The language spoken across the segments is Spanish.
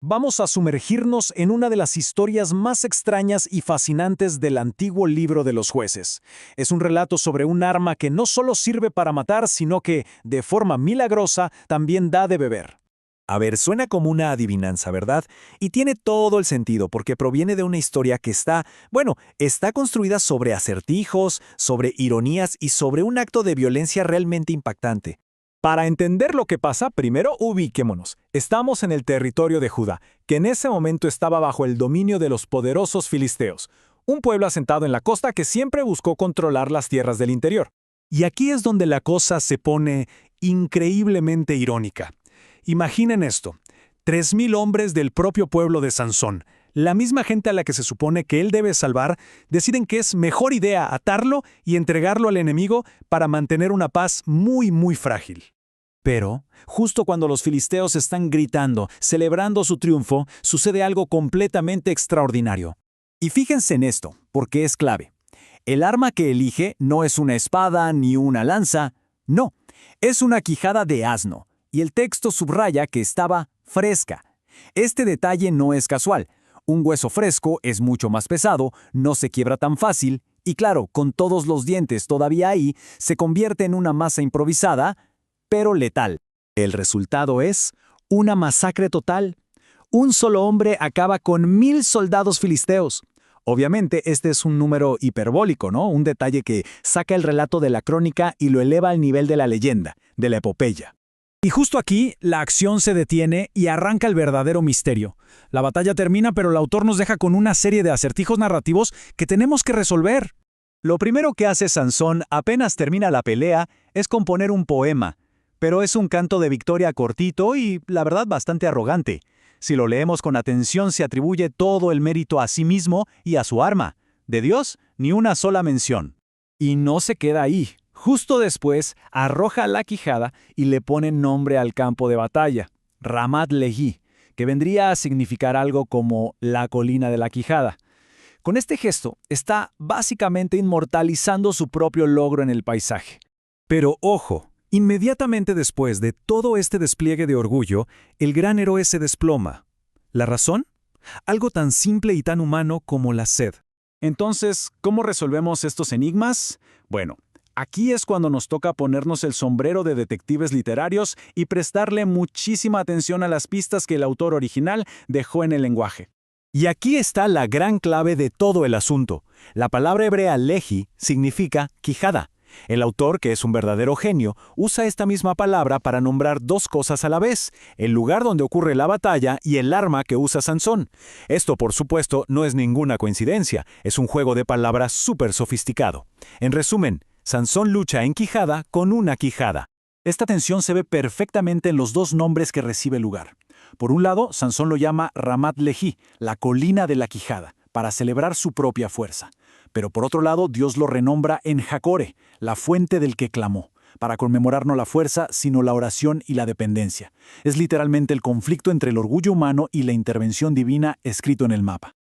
Vamos a sumergirnos en una de las historias más extrañas y fascinantes del antiguo libro de los jueces. Es un relato sobre un arma que no solo sirve para matar, sino que, de forma milagrosa, también da de beber. A ver, suena como una adivinanza, ¿verdad? Y tiene todo el sentido porque proviene de una historia que está construida sobre acertijos, sobre ironías y sobre un acto de violencia realmente impactante. Para entender lo que pasa, primero ubiquémonos. Estamos en el territorio de Judá, que en ese momento estaba bajo el dominio de los poderosos filisteos, un pueblo asentado en la costa que siempre buscó controlar las tierras del interior. Y aquí es donde la cosa se pone increíblemente irónica. Imaginen esto, 3,000 hombres del propio pueblo de Sansón, la misma gente a la que se supone que él debe salvar, deciden que es mejor idea atarlo y entregarlo al enemigo para mantener una paz muy, muy frágil. Pero, justo cuando los filisteos están gritando, celebrando su triunfo, sucede algo completamente extraordinario. Y fíjense en esto, porque es clave. El arma que elige no es una espada ni una lanza, no, es una quijada de asno. Y el texto subraya que estaba fresca. Este detalle no es casual. Un hueso fresco es mucho más pesado, no se quiebra tan fácil, y claro, con todos los dientes todavía ahí, se convierte en una masa improvisada, pero letal. El resultado es una masacre total. Un solo hombre acaba con 1,000 soldados filisteos. Obviamente, este es un número hiperbólico, ¿no? Un detalle que saca el relato de la crónica y lo eleva al nivel de la leyenda, de la epopeya. Y justo aquí, la acción se detiene y arranca el verdadero misterio. La batalla termina, pero el autor nos deja con una serie de acertijos narrativos que tenemos que resolver. Lo primero que hace Sansón apenas termina la pelea es componer un poema, pero es un canto de victoria cortito y, la verdad, bastante arrogante. Si lo leemos con atención, se atribuye todo el mérito a sí mismo y a su arma. De Dios, ni una sola mención. Y no se queda ahí. Justo después, arroja la quijada y le pone nombre al campo de batalla, Ramat Lehi, que vendría a significar algo como la colina de la quijada. Con este gesto, está básicamente inmortalizando su propio logro en el paisaje. Pero ojo, inmediatamente después de todo este despliegue de orgullo, el gran héroe se desploma. ¿La razón? Algo tan simple y tan humano como la sed. Entonces, ¿cómo resolvemos estos enigmas? Bueno, aquí es cuando nos toca ponernos el sombrero de detectives literarios y prestarle muchísima atención a las pistas que el autor original dejó en el lenguaje. Y aquí está la gran clave de todo el asunto. La palabra hebrea lehi significa quijada. El autor, que es un verdadero genio, usa esta misma palabra para nombrar dos cosas a la vez, el lugar donde ocurre la batalla y el arma que usa Sansón. Esto, por supuesto, no es ninguna coincidencia, es un juego de palabras súper sofisticado. En resumen, Sansón lucha en quijada con una quijada. Esta tensión se ve perfectamente en los dos nombres que recibe el lugar. Por un lado, Sansón lo llama Ramat Lehi, la colina de la quijada, para celebrar su propia fuerza. Pero por otro lado, Dios lo renombra en Jacore, la fuente del que clamó, para conmemorar no la fuerza, sino la oración y la dependencia. Es literalmente el conflicto entre el orgullo humano y la intervención divina escrito en el mapa.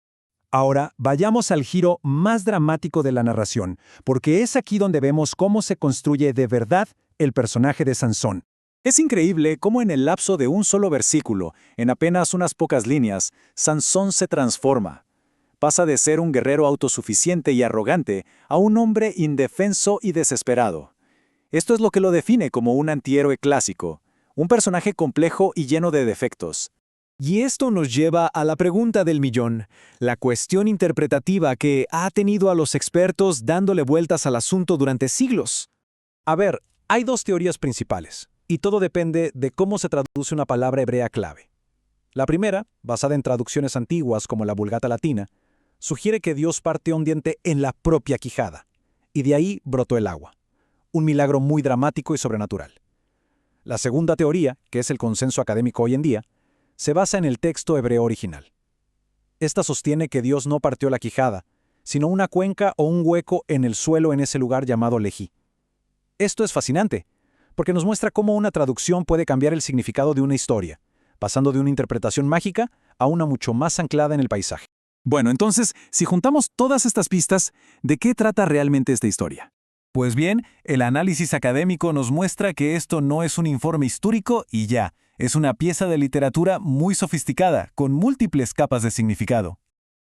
Ahora, vayamos al giro más dramático de la narración, porque es aquí donde vemos cómo se construye de verdad el personaje de Sansón. Es increíble cómo en el lapso de un solo versículo, en apenas unas pocas líneas, Sansón se transforma. Pasa de ser un guerrero autosuficiente y arrogante a un hombre indefenso y desesperado. Esto es lo que lo define como un antihéroe clásico, un personaje complejo y lleno de defectos. Y esto nos lleva a la pregunta del millón, la cuestión interpretativa que ha tenido a los expertos dándole vueltas al asunto durante siglos. A ver, hay dos teorías principales, y todo depende de cómo se traduce una palabra hebrea clave. La primera, basada en traducciones antiguas como la Vulgata latina, sugiere que Dios partió un diente en la propia quijada, y de ahí brotó el agua. Un milagro muy dramático y sobrenatural. La segunda teoría, que es el consenso académico hoy en día, se basa en el texto hebreo original. Esta sostiene que Dios no partió la quijada, sino una cuenca o un hueco en el suelo en ese lugar llamado Lehi. Esto es fascinante, porque nos muestra cómo una traducción puede cambiar el significado de una historia, pasando de una interpretación mágica a una mucho más anclada en el paisaje. Bueno, entonces, si juntamos todas estas pistas, ¿de qué trata realmente esta historia? Pues bien, el análisis académico nos muestra que esto no es un informe histórico y ya. Es una pieza de literatura muy sofisticada, con múltiples capas de significado.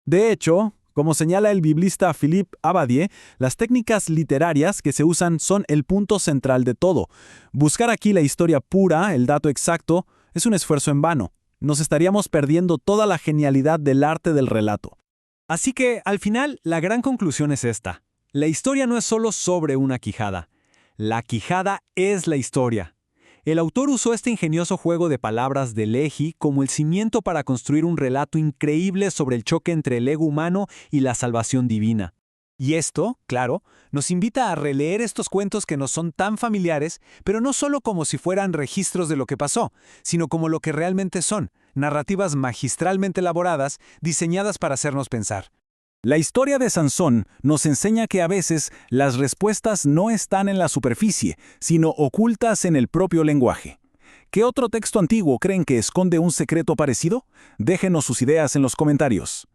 De hecho, como señala el biblista Philippe Abadie, las técnicas literarias que se usan son el punto central de todo. Buscar aquí la historia pura, el dato exacto, es un esfuerzo en vano. Nos estaríamos perdiendo toda la genialidad del arte del relato. Así que, al final, la gran conclusión es esta. La historia no es solo sobre una quijada. La quijada es la historia. El autor usó este ingenioso juego de palabras de Lehi como el cimiento para construir un relato increíble sobre el choque entre el ego humano y la salvación divina. Y esto, claro, nos invita a releer estos cuentos que nos son tan familiares, pero no solo como si fueran registros de lo que pasó, sino como lo que realmente son, narrativas magistralmente elaboradas, diseñadas para hacernos pensar. La historia de Sansón nos enseña que a veces las respuestas no están en la superficie, sino ocultas en el propio lenguaje. ¿Qué otro texto antiguo creen que esconde un secreto parecido? Déjenos sus ideas en los comentarios.